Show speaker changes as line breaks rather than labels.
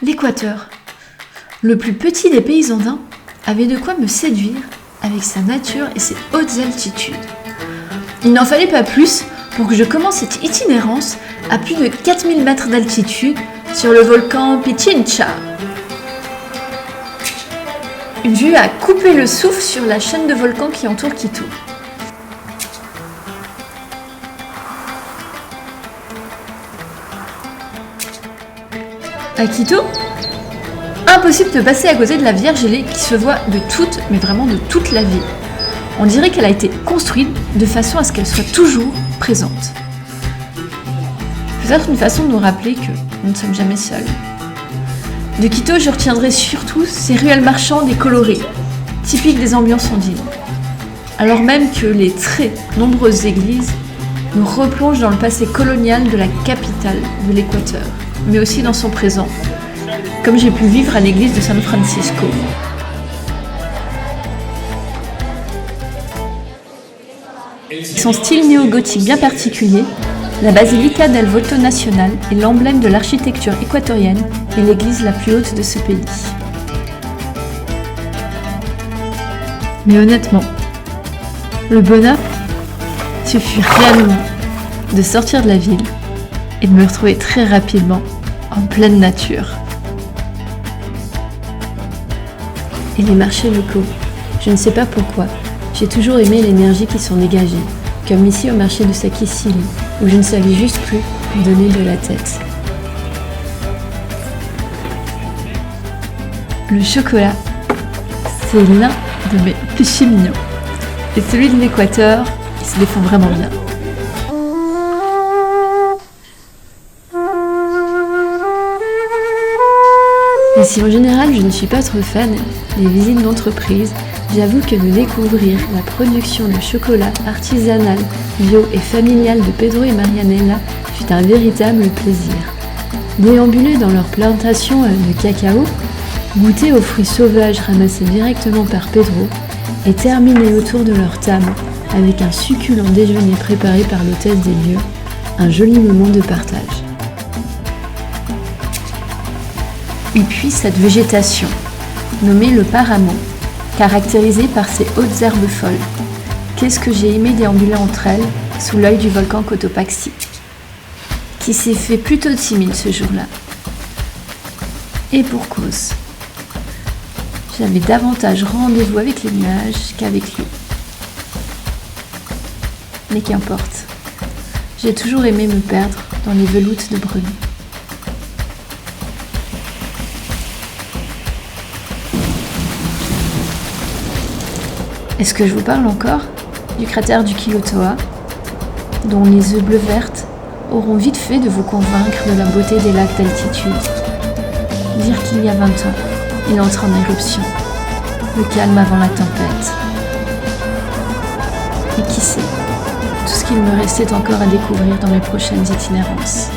L'Équateur, le plus petit des pays andins, avait de quoi me séduire avec sa nature et ses hautes altitudes. Il n'en fallait pas plus pour que je commence cette itinérance à plus de 4000 mètres d'altitude sur le volcan Pichincha. Une vue à couper le souffle sur la chaîne de volcans qui entoure Quito. À Quito, impossible de passer à côté de la Vierge gelée qui se voit de toute, mais vraiment de toute la ville. On dirait qu'elle a été construite de façon à ce qu'elle soit toujours présente. Peut-être une façon de nous rappeler que nous ne sommes jamais seuls. De Quito, je retiendrai surtout ces ruelles marchandes et colorées, typiques des ambiances andines. Alors même que les très nombreuses églises nous replongent dans le passé colonial de la capitale de l'Équateur, mais aussi dans son présent, comme j'ai pu vivre à l'église de San Francisco. Son style néo-gothique bien particulier, la Basilica del Voto Nacional est l'emblème de l'architecture équatorienne et l'église la plus haute de ce pays. Mais honnêtement, le bonheur, ce fut réellement de sortir de la ville et de me retrouver très rapidement en pleine nature. Et les marchés locaux, je ne sais pas pourquoi, j'ai toujours aimé l'énergie qui s'en dégageait, comme ici au marché de Sakisili, où je ne savais juste plus où donner de la tête. Le chocolat, c'est l'un de mes péchés mignons. Et celui de l'Équateur, il se défend vraiment bien. Et si en général je ne suis pas trop fan des visites d'entreprise, j'avoue que de découvrir la production de chocolat artisanal, bio et familial de Pedro et Marianela fut un véritable plaisir. Déambuler dans leur plantation de cacao, goûter aux fruits sauvages ramassés directement par Pedro et terminer autour de leur table avec un succulent déjeuner préparé par l'hôtesse des lieux, un joli moment de partage. Et puis cette végétation, nommée le paramo, caractérisée par ses hautes herbes folles. Qu'est-ce que j'ai aimé déambuler entre elles, sous l'œil du volcan Cotopaxi, qui s'est fait plutôt timide ce jour-là. Et pour cause. J'avais davantage rendez-vous avec les nuages qu'avec lui. Mais qu'importe, j'ai toujours aimé me perdre dans les veloutes de brume. Est-ce que je vous parle encore du cratère du Quilotoa, dont les œufs bleu vertes auront vite fait de vous convaincre de la beauté des lacs d'altitude. Dire qu'il y a 20 ans, il entre en éruption, le calme avant la tempête. Et qui sait, tout ce qu'il me restait encore à découvrir dans mes prochaines itinérances.